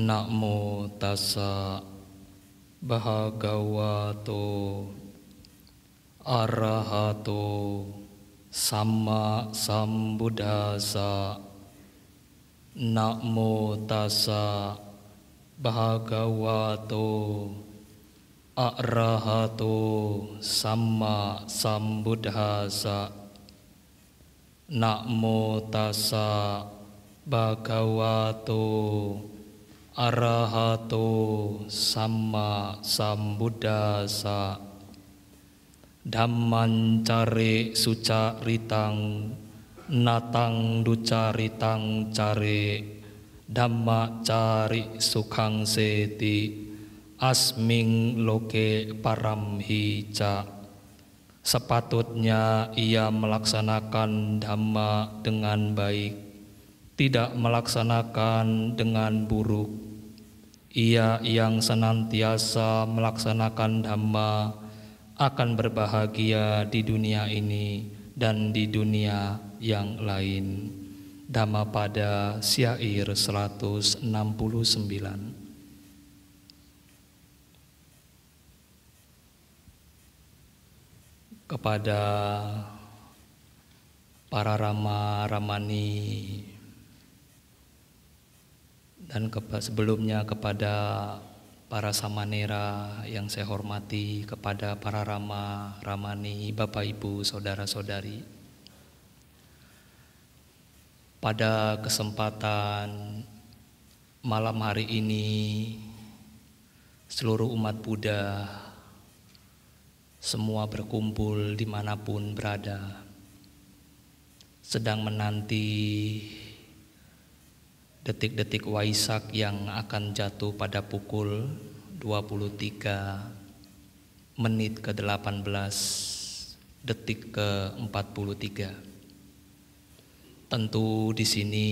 Namo tassa bhagavato arahato samma sambuddhassa. Namo tassa bhagavato arahato samma sambuddhassa. Namo tassa bhagavato arahato samma sambuddhassa. Dhamman care sucaritang natang ducaritang care dhamma cari sukhang seti asming loke paramhica. Sepatutnya ia melaksanakan dhamma dengan baik, tidak melaksanakan dengan buruk. Ia yang senantiasa melaksanakan dhamma akan berbahagia di dunia ini dan di dunia yang lain. Dhammapada Syair 169. Kepada para rama-ramani dan sebelumnya kepada para samanera yang saya hormati, kepada para rama-ramani, Bapak Ibu, Saudara-saudari. Pada kesempatan malam hari ini, seluruh umat Buddha semua berkumpul dimanapun berada, sedang menanti detik-detik Waisak yang akan jatuh pada pukul 23 menit ke-18 detik ke-43. Tentu di sini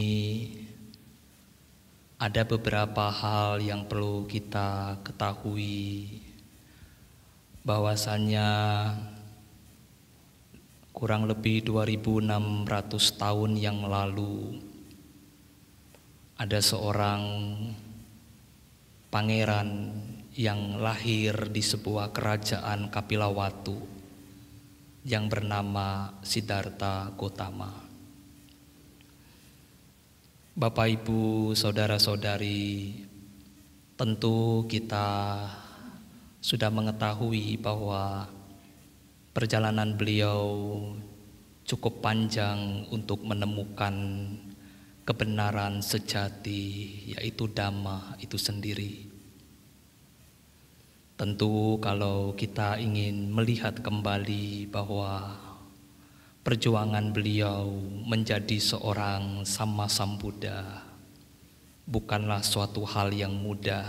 ada beberapa hal yang perlu kita ketahui, bahwasannya kurang lebih 2600 tahun yang lalu ada seorang pangeran yang lahir di sebuah kerajaan Kapilawatu yang bernama Siddhartha Gautama. Bapak Ibu, saudara-saudari, tentu kita sudah mengetahui bahwa perjalanan beliau cukup panjang untuk menemukan kebenaran sejati, yaitu Dhamma itu sendiri. Tentu kalau kita ingin melihat kembali bahwa perjuangan beliau menjadi seorang Samma Sambuddha bukanlah suatu hal yang mudah,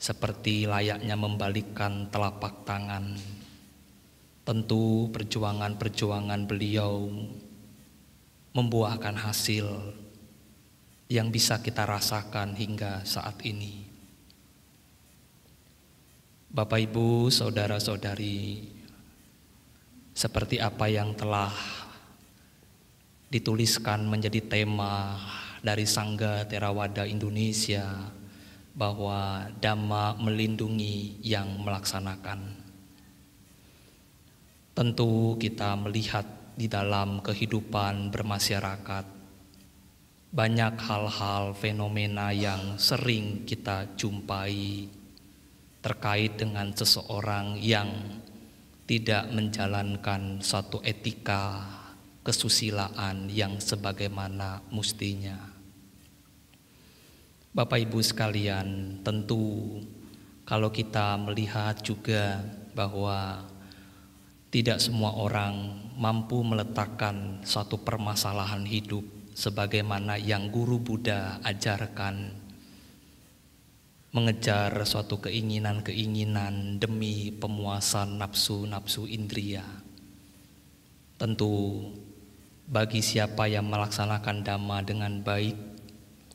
seperti layaknya membalikkan telapak tangan. Tentu perjuangan-perjuangan beliau membuahkan hasil yang bisa kita rasakan hingga saat ini. Bapak Ibu, saudara-saudari, seperti apa yang telah dituliskan menjadi tema dari Sangga Theravada Indonesia, bahwa Dhamma melindungi yang melaksanakan. Tentu kita melihat di dalam kehidupan bermasyarakat banyak hal-hal fenomena yang sering kita jumpai terkait dengan seseorang yang tidak menjalankan satu etika kesusilaan yang sebagaimana mustinya. Bapak Ibu sekalian, tentu kalau kita melihat juga bahwa tidak semua orang mampu meletakkan suatu permasalahan hidup sebagaimana yang guru Buddha ajarkan, mengejar suatu keinginan-keinginan demi pemuasan nafsu-nafsu indria. Tentu bagi siapa yang melaksanakan Dhamma dengan baik,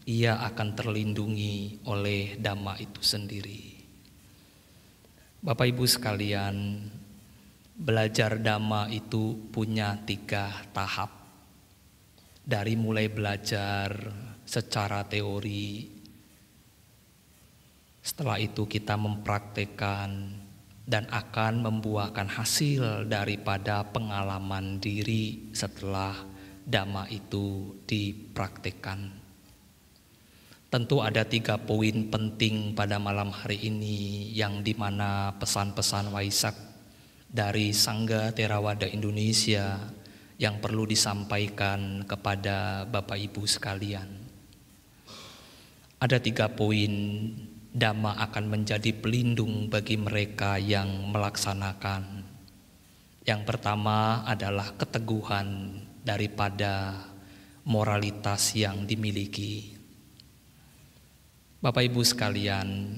ia akan terlindungi oleh Dhamma itu sendiri. Bapak Ibu sekalian, belajar Dhamma itu punya 3 tahap. Dari mulai belajar secara teori, Setelah itu kita mempraktekkan dan akan membuahkan hasil daripada pengalaman diri setelah Dhamma itu dipraktekkan. Tentu ada 3 poin penting pada malam hari ini yang dimana pesan-pesan Waisak dari Sangga Theravada Indonesia yang perlu disampaikan kepada Bapak Ibu sekalian. Ada 3 poin. Dhamma akan menjadi pelindung bagi mereka yang melaksanakan. Yang pertama adalah keteguhan daripada moralitas yang dimiliki. Bapak Ibu sekalian,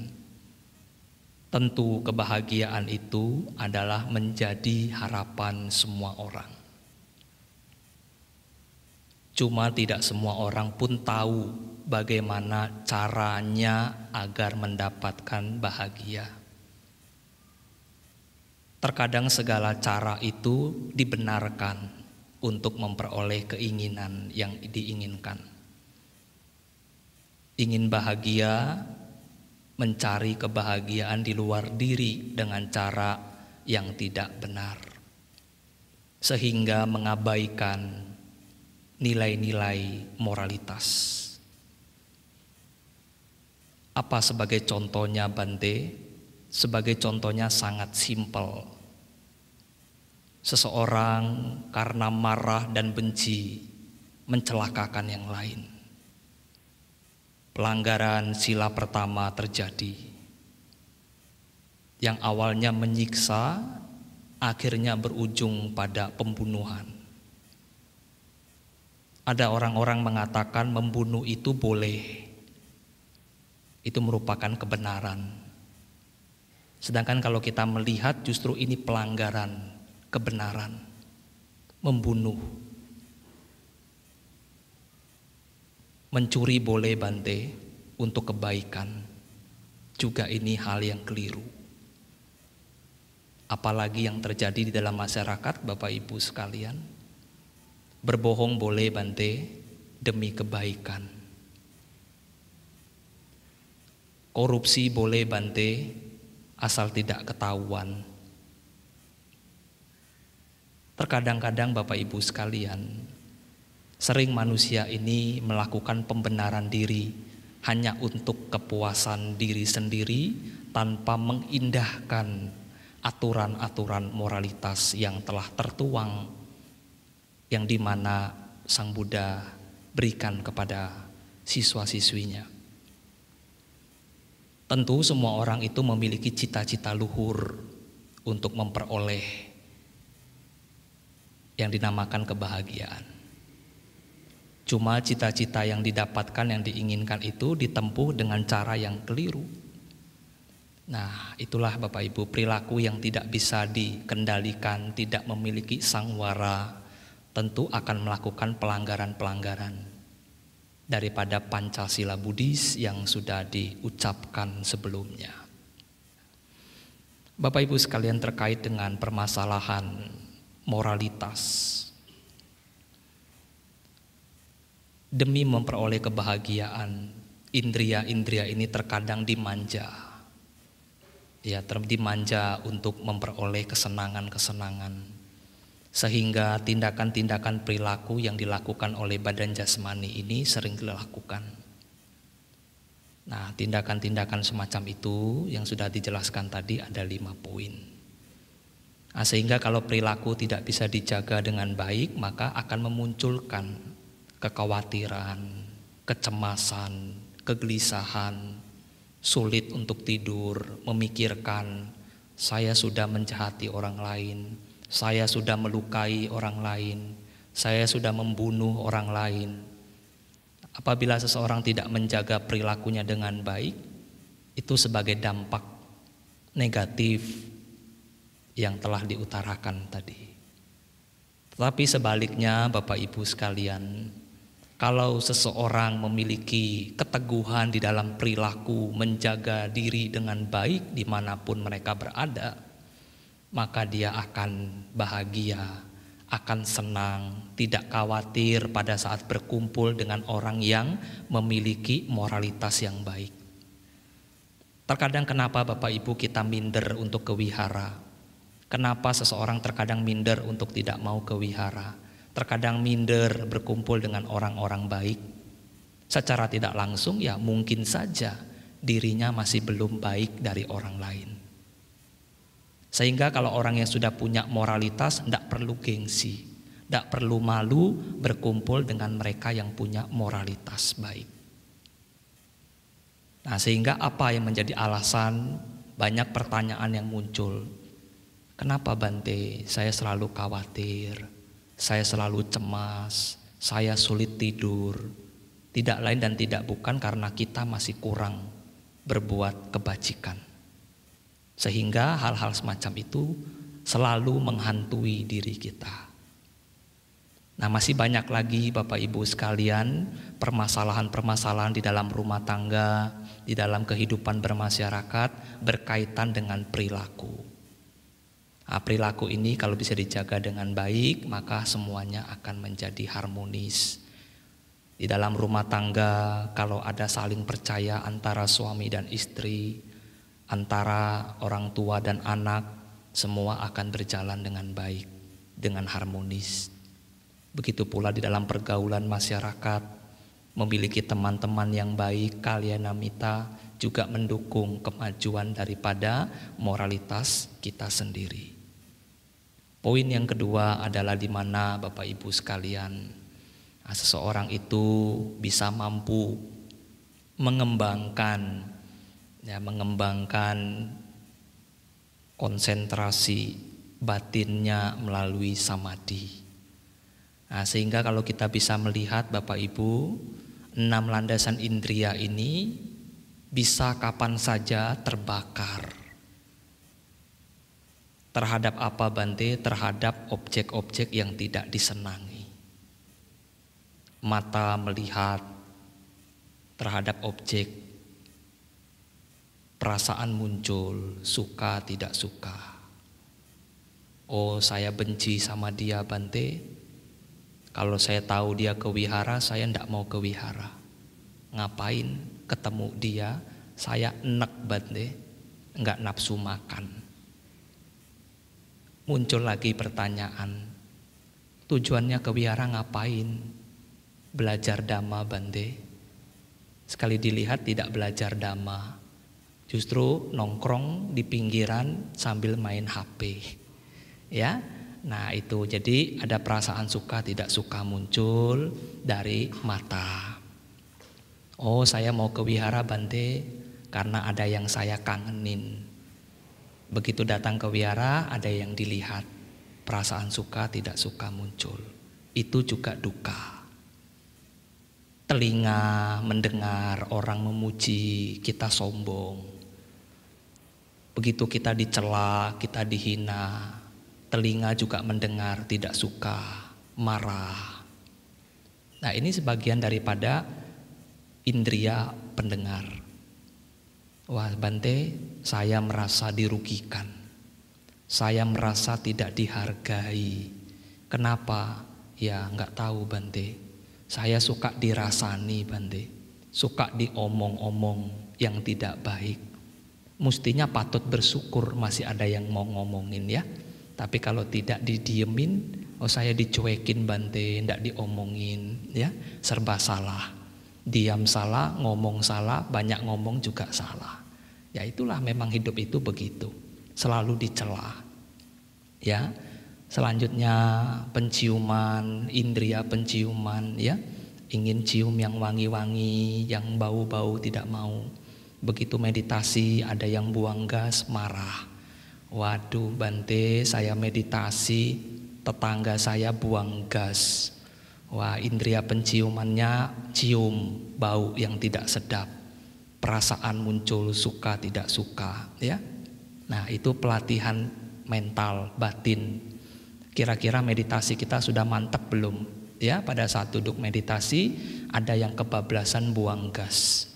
tentu kebahagiaan itu adalah menjadi harapan semua orang. Cuma tidak semua orang pun tahu bagaimana caranya agar mendapatkan bahagia. Terkadang segala cara itu dibenarkan untuk memperoleh keinginan yang diinginkan. Ingin bahagia, mencari kebahagiaan di luar diri dengan cara yang tidak benar, sehingga mengabaikan nilai-nilai moralitas. Apa sebagai contohnya Bante? Sebagai contohnya sangat simpel. Seseorang karena marah dan benci mencelakakan yang lain. Pelanggaran sila pertama terjadi. Yang awalnya menyiksa, akhirnya berujung pada pembunuhan. Ada orang-orang mengatakan membunuh itu boleh. Itu merupakan kebenaran. Sedangkan kalau kita melihat justru ini pelanggaran kebenaran. Membunuh. Mencuri boleh Bante untuk kebaikan. Juga ini hal yang keliru. Apalagi yang terjadi di dalam masyarakat Bapak Ibu sekalian. Berbohong boleh Bante demi kebaikan. Korupsi boleh Bante asal tidak ketahuan. Terkadang-kadang Bapak Ibu sekalian, sering manusia ini melakukan pembenaran diri hanya untuk kepuasan diri sendiri tanpa mengindahkan aturan-aturan moralitas yang telah tertuang, yang dimana Sang Buddha berikan kepada siswa-siswinya. Tentu semua orang itu memiliki cita-cita luhur untuk memperoleh yang dinamakan kebahagiaan. Cuma cita-cita yang didapatkan, yang diinginkan itu ditempuh dengan cara yang keliru. Nah, itulah Bapak Ibu perilaku yang tidak bisa dikendalikan, tidak memiliki sangwara, tentu akan melakukan pelanggaran-pelanggaran daripada Pancasila Buddhis yang sudah diucapkan sebelumnya. Bapak Ibu sekalian, terkait dengan permasalahan moralitas, demi memperoleh kebahagiaan, indria-indria ini terkadang dimanja. Ya, dimanja untuk memperoleh kesenangan-kesenangan. Sehingga tindakan-tindakan perilaku yang dilakukan oleh badan jasmani ini sering dilakukan. Nah, tindakan-tindakan semacam itu yang sudah dijelaskan tadi ada 5 poin. Nah, sehingga kalau perilaku tidak bisa dijaga dengan baik, maka akan memunculkan kekhawatiran, kecemasan, kegelisahan, sulit untuk tidur, memikirkan saya sudah menjahati orang lain, saya sudah melukai orang lain, saya sudah membunuh orang lain. Apabila seseorang tidak menjaga perilakunya dengan baik, itu sebagai dampak negatif yang telah diutarakan tadi. Tetapi sebaliknya Bapak Ibu sekalian, kalau seseorang memiliki keteguhan di dalam perilaku, menjaga diri dengan baik dimanapun mereka berada, maka dia akan bahagia, akan senang, tidak khawatir pada saat berkumpul dengan orang yang memiliki moralitas yang baik. Terkadang kenapa Bapak Ibu kita minder untuk ke wihara? Kenapa seseorang terkadang minder untuk tidak mau ke wihara? Terkadang minder berkumpul dengan orang-orang baik. Secara tidak langsung ya mungkin saja dirinya masih belum baik dari orang lain. Sehingga kalau orang yang sudah punya moralitas tidak perlu gengsi, tidak perlu malu berkumpul dengan mereka yang punya moralitas baik. Nah, sehingga apa yang menjadi alasan banyak pertanyaan yang muncul. Kenapa Bante? Saya selalu khawatir, saya selalu cemas, saya sulit tidur. Tidak lain dan tidak bukan karena kita masih kurang berbuat kebajikan. Sehingga hal-hal semacam itu selalu menghantui diri kita. Nah, masih banyak lagi Bapak Ibu sekalian permasalahan-permasalahan di dalam rumah tangga, di dalam kehidupan bermasyarakat berkaitan dengan perilaku. Nah, perilaku ini kalau bisa dijaga dengan baik maka semuanya akan menjadi harmonis. Di dalam rumah tangga kalau ada saling percaya antara suami dan istri, antara orang tua dan anak, semua akan berjalan dengan baik, dengan harmonis. Begitu pula di dalam pergaulan masyarakat, memiliki teman-teman yang baik, kalyanamita juga mendukung kemajuan daripada moralitas kita sendiri. Poin yang kedua adalah di mana Bapak Ibu sekalian, seseorang itu bisa mampu mengembangkan konsentrasi batinnya melalui samadhi. Nah, sehingga kalau kita bisa melihat Bapak Ibu, 6 landasan indria ini bisa kapan saja terbakar. Terhadap apa Bante? Terhadap objek-objek yang tidak disenangi. Mata melihat terhadap objek, perasaan muncul, suka tidak suka. Oh, saya benci sama dia Bante. Kalau saya tahu dia ke wihara, saya tidak mau ke wihara. Ngapain ketemu dia? Saya enek Bante, enggak nafsu makan. Muncul lagi pertanyaan, tujuannya ke wihara ngapain? Belajar dhamma Bante. Sekali dilihat tidak belajar dhamma, justru nongkrong di pinggiran sambil main HP. Ya. Nah itu jadi ada perasaan suka tidak suka muncul dari mata. Oh, saya mau ke wihara Bante karena ada yang saya kangenin. Begitu datang ke wihara ada yang dilihat, perasaan suka tidak suka muncul. Itu juga duka. Telinga mendengar orang memuji, kita sombong. Begitu kita dicela, kita dihina, telinga juga mendengar tidak suka, marah. Nah, ini sebagian daripada indria pendengar. Wah Bante, saya merasa dirugikan. Saya merasa tidak dihargai. Kenapa? Ya nggak tahu Bante. Saya suka dirasani Bante. Suka diomong-omong yang tidak baik. Mestinya patut bersyukur masih ada yang mau ngomongin ya. Tapi kalau tidak didiemin, oh saya dicuekin Bante, tidak diomongin, ya serba salah. Diam salah, ngomong salah, banyak ngomong juga salah. Ya itulah memang hidup itu begitu, selalu dicela. Ya, selanjutnya penciuman, indria penciuman, ya ingin cium yang wangi-wangi, yang bau-bau tidak mau. Begitu meditasi ada yang buang gas, marah. Waduh Bante, saya meditasi, tetangga saya buang gas. Wah, indria penciumannya cium bau yang tidak sedap. Perasaan muncul suka tidak suka, ya. Nah, itu pelatihan mental batin. Kira-kira meditasi kita sudah mantap belum? Ya, pada saat duduk meditasi ada yang kebablasan buang gas.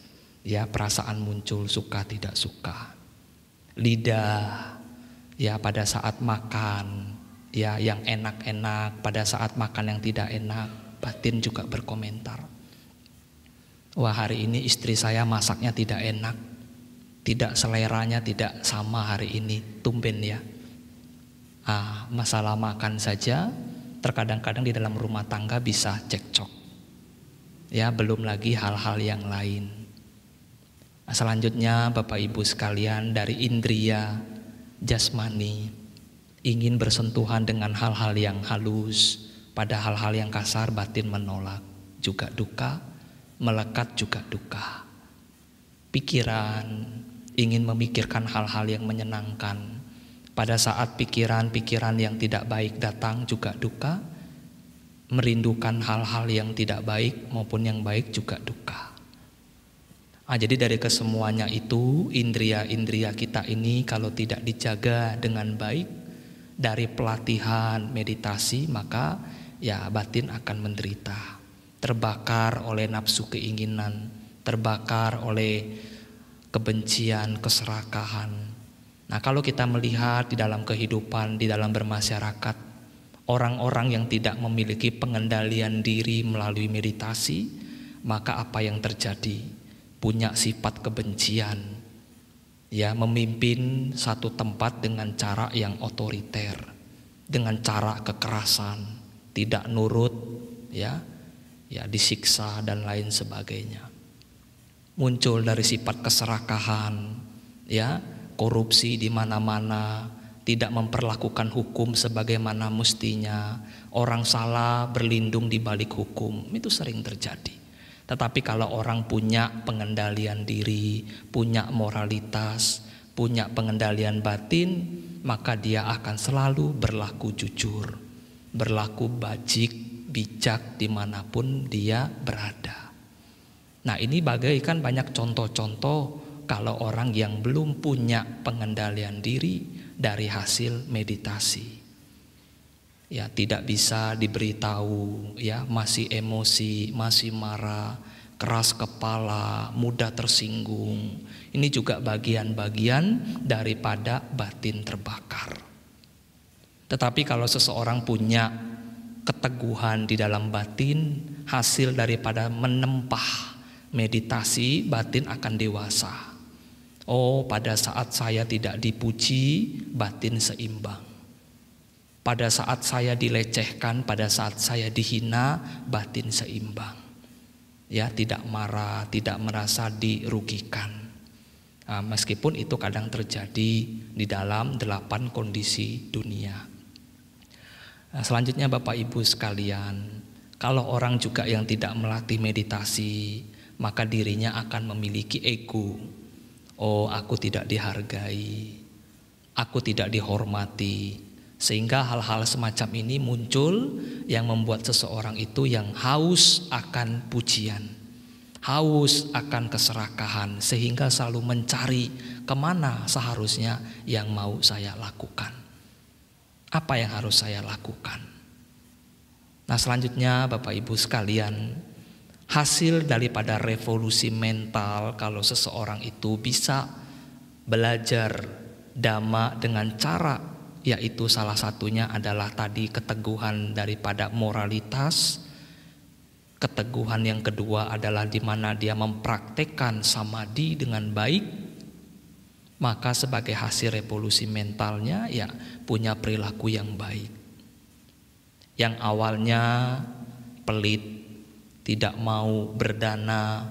Ya, perasaan muncul suka tidak suka. Lidah ya pada saat makan, ya yang enak-enak, pada saat makan yang tidak enak, batin juga berkomentar. Wah hari ini istri saya masaknya tidak enak. tidak seleranya tidak sama hari ini, tumben ya. Masalah makan saja terkadang-kadang di dalam rumah tangga bisa cekcok. Ya, belum lagi hal-hal yang lain. Selanjutnya Bapak Ibu sekalian, dari indria jasmani ingin bersentuhan dengan hal-hal yang halus, pada hal-hal yang kasar batin menolak, juga duka, melekat juga duka. Pikiran ingin memikirkan hal-hal yang menyenangkan, pada saat pikiran-pikiran yang tidak baik datang juga duka, merindukan hal-hal yang tidak baik maupun yang baik juga duka. Jadi dari kesemuanya itu, indria-indria kita ini kalau tidak dijaga dengan baik dari pelatihan meditasi, maka ya batin akan menderita, terbakar oleh nafsu keinginan, terbakar oleh kebencian, keserakahan. Nah, kalau kita melihat di dalam kehidupan, di dalam bermasyarakat, orang-orang yang tidak memiliki pengendalian diri melalui meditasi, maka apa yang terjadi? Punya sifat kebencian, ya, memimpin satu tempat dengan cara yang otoriter, dengan cara kekerasan, tidak nurut, ya disiksa dan lain sebagainya. Muncul dari sifat keserakahan, ya, korupsi di mana-mana, tidak memperlakukan hukum sebagaimana mestinya, orang salah berlindung di balik hukum, itu sering terjadi. Tetapi kalau orang punya pengendalian diri, punya moralitas, punya pengendalian batin, maka dia akan selalu berlaku jujur, berlaku bajik, bijak dimanapun dia berada. Nah, ini bagaikan banyak contoh-contoh kalau orang yang belum punya pengendalian diri dari hasil meditasi. Ya, tidak bisa diberitahu, ya, masih emosi, masih marah, keras kepala, mudah tersinggung. Ini juga bagian-bagian daripada batin terbakar. Tetapi kalau seseorang punya keteguhan di dalam batin, hasil daripada menempah meditasi, batin akan dewasa. Pada saat saya tidak dipuji, batin seimbang. Pada saat saya dilecehkan, pada saat saya dihina, batin seimbang. Ya, tidak marah, tidak merasa dirugikan. Meskipun itu kadang terjadi di dalam 8 kondisi dunia. Selanjutnya Bapak Ibu sekalian, kalau orang juga yang tidak melatih meditasi, maka dirinya akan memiliki ego. Aku tidak dihargai, aku tidak dihormati. Sehingga hal-hal semacam ini muncul yang membuat seseorang itu yang haus akan pujian, haus akan keserakahan, sehingga selalu mencari kemana seharusnya yang mau saya lakukan, apa yang harus saya lakukan. Nah, selanjutnya Bapak Ibu sekalian, hasil daripada revolusi mental kalau seseorang itu bisa belajar Dhamma dengan cara, yaitu salah satunya adalah tadi keteguhan daripada moralitas. Keteguhan yang kedua adalah di mana dia mempraktekkan samadhi dengan baik. Maka sebagai hasil revolusi mentalnya, ya, punya perilaku yang baik. Yang awalnya pelit, tidak mau berdana,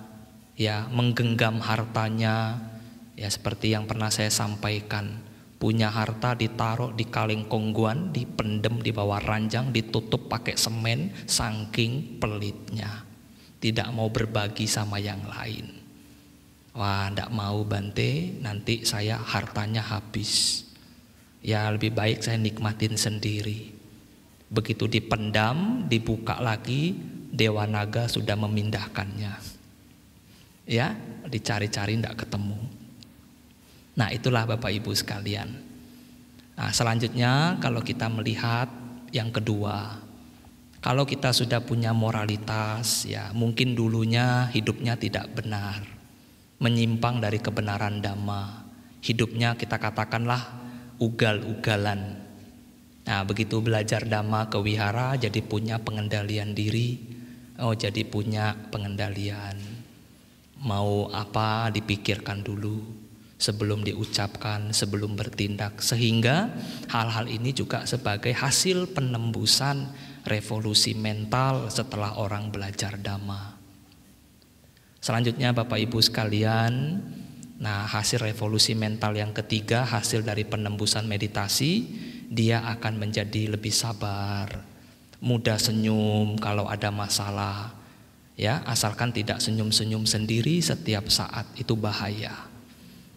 ya, menggenggam hartanya, ya, seperti yang pernah saya sampaikan. Punya harta ditaruh di kaleng kongguan, dipendem di bawah ranjang, ditutup pakai semen, saking pelitnya. Tidak mau berbagi sama yang lain. Tidak mau Bante, nanti saya hartanya habis. Ya, lebih baik saya nikmatin sendiri. Begitu dipendam, dibuka lagi, Dewa Naga sudah memindahkannya. Ya, dicari-cari tidak ketemu. Nah, itulah Bapak Ibu sekalian. Nah, selanjutnya kalau kita melihat yang kedua, kalau kita sudah punya moralitas, ya, mungkin dulunya hidupnya tidak benar, menyimpang dari kebenaran Dhamma, hidupnya kita katakanlah ugal-ugalan. Nah, begitu belajar Dhamma ke wihara, jadi punya pengendalian diri, jadi punya pengendalian. Mau apa dipikirkan dulu. sebelum diucapkan, sebelum bertindak, sehingga hal-hal ini juga sebagai hasil penembusan revolusi mental setelah orang belajar Dhamma. Selanjutnya Bapak Ibu sekalian, nah hasil revolusi mental yang ketiga, hasil dari penembusan meditasi, dia akan menjadi lebih sabar, mudah senyum kalau ada masalah, ya, asalkan tidak senyum-senyum sendiri setiap saat, itu bahaya.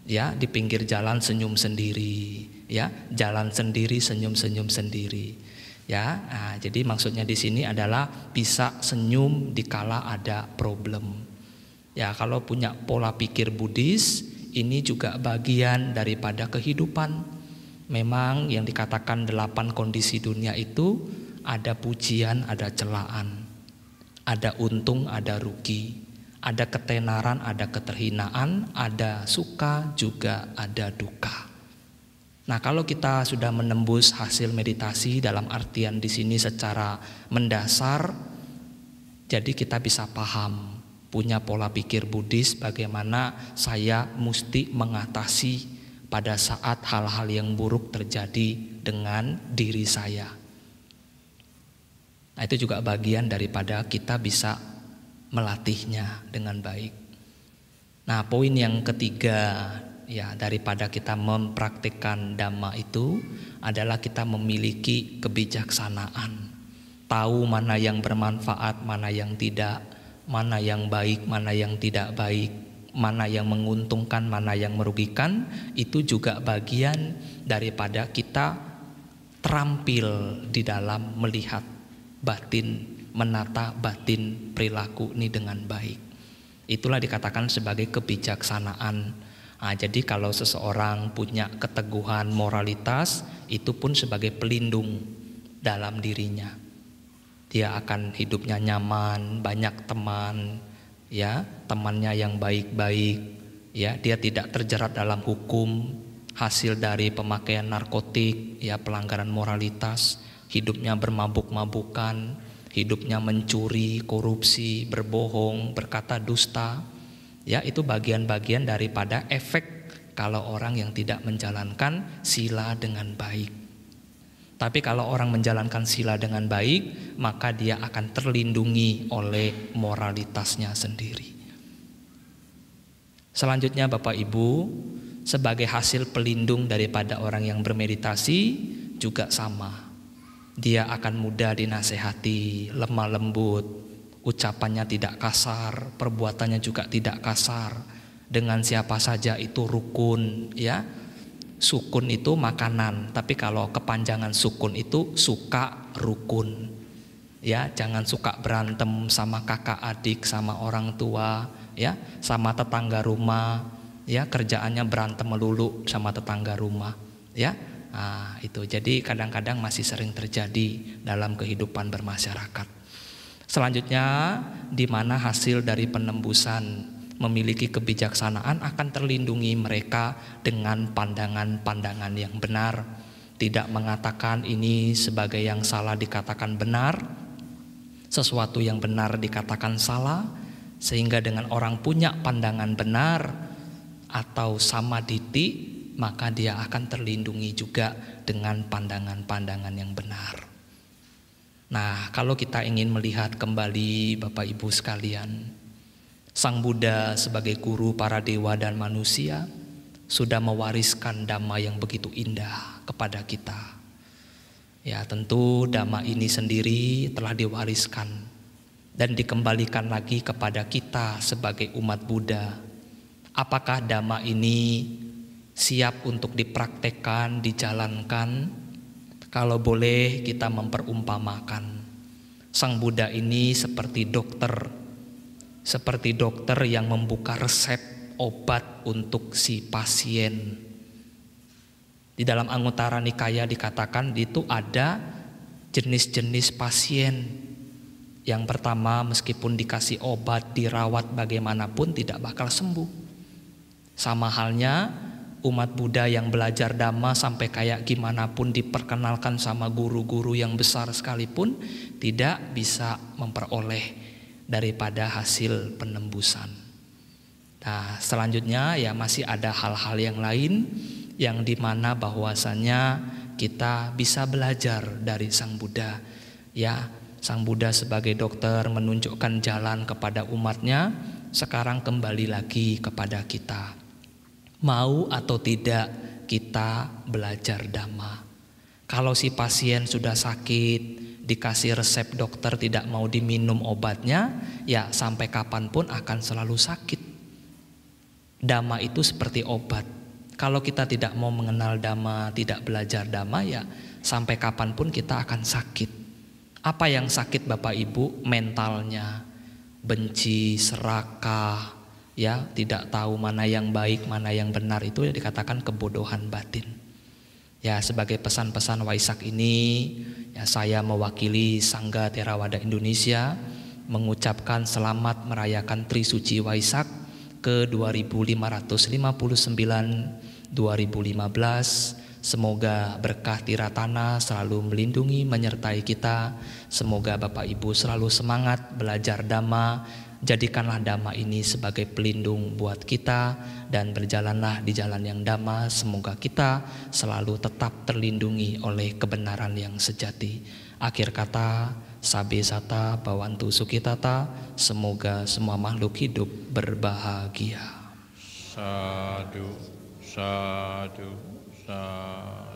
Ya, di pinggir jalan senyum sendiri, ya, jalan sendiri senyum-senyum sendiri, ya. Nah, jadi maksudnya di sini adalah bisa senyum dikala ada problem. Ya, kalau punya pola pikir Buddhis, ini juga bagian daripada kehidupan. Memang yang dikatakan 8 kondisi dunia itu ada pujian, ada celaan, ada untung, ada rugi. Ada ketenaran, ada keterhinaan, ada suka, juga ada duka. Nah, kalau kita sudah menembus hasil meditasi dalam artian di sini secara mendasar, jadi kita bisa paham, punya pola pikir Buddhis bagaimana saya mesti mengatasi pada saat hal-hal yang buruk terjadi dengan diri saya. Nah, itu juga bagian daripada kita bisa melatihnya dengan baik. Nah, poin yang ketiga, ya, daripada kita mempraktikkan Dhamma itu adalah kita memiliki kebijaksanaan, tahu mana yang bermanfaat, mana yang tidak, mana yang baik, mana yang tidak baik, mana yang menguntungkan, mana yang merugikan. Itu juga bagian daripada kita terampil di dalam melihat batin, menata batin perilaku ini dengan baik. Itulah dikatakan sebagai kebijaksanaan. Nah, jadi kalau seseorang punya keteguhan moralitas, itu pun sebagai pelindung dalam dirinya. Dia akan hidupnya nyaman, banyak teman, ya, temannya yang baik-baik, ya, dia tidak terjerat dalam hukum hasil dari pemakaian narkotik, ya, pelanggaran moralitas, hidupnya bermabuk-mabukan, hidupnya mencuri, korupsi, berbohong, berkata dusta. Ya, itu bagian-bagian daripada efek kalau orang yang tidak menjalankan sila dengan baik. Tapi kalau orang menjalankan sila dengan baik, maka dia akan terlindungi oleh moralitasnya sendiri. Selanjutnya Bapak Ibu, sebagai hasil pelindung daripada orang yang bermeditasi juga sama. Dia akan mudah dinasehati, lemah lembut, ucapannya tidak kasar, perbuatannya juga tidak kasar. Dengan siapa saja itu rukun, ya. Sukun itu makanan, tapi kalau kepanjangan sukun itu suka rukun. Ya, jangan suka berantem sama kakak adik, sama orang tua, ya, sama tetangga rumah, ya, kerjaannya berantem melulu sama tetangga rumah, ya. Nah, itu jadi kadang-kadang masih sering terjadi dalam kehidupan bermasyarakat. Selanjutnya, di mana hasil dari penembusan memiliki kebijaksanaan akan terlindungi mereka dengan pandangan-pandangan yang benar. Tidak mengatakan ini sebagai yang salah dikatakan benar, sesuatu yang benar dikatakan salah, sehingga dengan orang punya pandangan benar atau samaditi, maka dia akan terlindungi juga dengan pandangan-pandangan yang benar. Nah, kalau kita ingin melihat kembali Bapak Ibu sekalian, Sang Buddha sebagai guru para dewa dan manusia sudah mewariskan Dhamma yang begitu indah kepada kita. Ya, tentu Dhamma ini sendiri telah diwariskan dan dikembalikan lagi kepada kita sebagai umat Buddha. Apakah Dhamma ini siap untuk dipraktekkan, dijalankan? Kalau boleh kita memperumpamakan, Sang Buddha ini seperti dokter yang membuka resep obat untuk si pasien. Di dalam Anguttara Nikaya dikatakan itu ada jenis-jenis pasien. Yang pertama, meskipun dikasih obat, dirawat bagaimanapun tidak bakal sembuh. Sama halnya umat Buddha yang belajar Dhamma sampai kayak gimana pun diperkenalkan sama guru-guru yang besar sekalipun tidak bisa memperoleh daripada hasil penembusan. Nah, selanjutnya ya masih ada hal-hal yang lain yang dimana bahwasannya kita bisa belajar dari Sang Buddha. Ya, Sang Buddha sebagai dokter menunjukkan jalan kepada umatnya, sekarang kembali lagi kepada kita. Mau atau tidak kita belajar Dhamma. Kalau si pasien sudah sakit, dikasih resep dokter tidak mau diminum obatnya, ya sampai kapanpun akan selalu sakit. Dhamma itu seperti obat. Kalau kita tidak mau mengenal Dhamma, tidak belajar Dhamma, ya sampai kapanpun kita akan sakit. Apa yang sakit Bapak Ibu? Mentalnya, benci, serakah, ya tidak tahu mana yang baik, mana yang benar, itu dikatakan kebodohan batin. Ya, sebagai pesan-pesan Waisak ini, ya saya mewakili Sangga Theravada Indonesia mengucapkan selamat merayakan Trisuci Waisak ke 2559-2015. Semoga berkah Tiratana selalu melindungi menyertai kita. Semoga Bapak Ibu selalu semangat belajar Dhamma. Jadikanlah Dhamma ini sebagai pelindung buat kita dan berjalanlah di jalan yang Dhamma. Semoga kita selalu tetap terlindungi oleh kebenaran yang sejati. Akhir kata, Sabe Sata Bhavantu Sukhitata. Semoga semua makhluk hidup berbahagia. Sadu, sadu, sadu.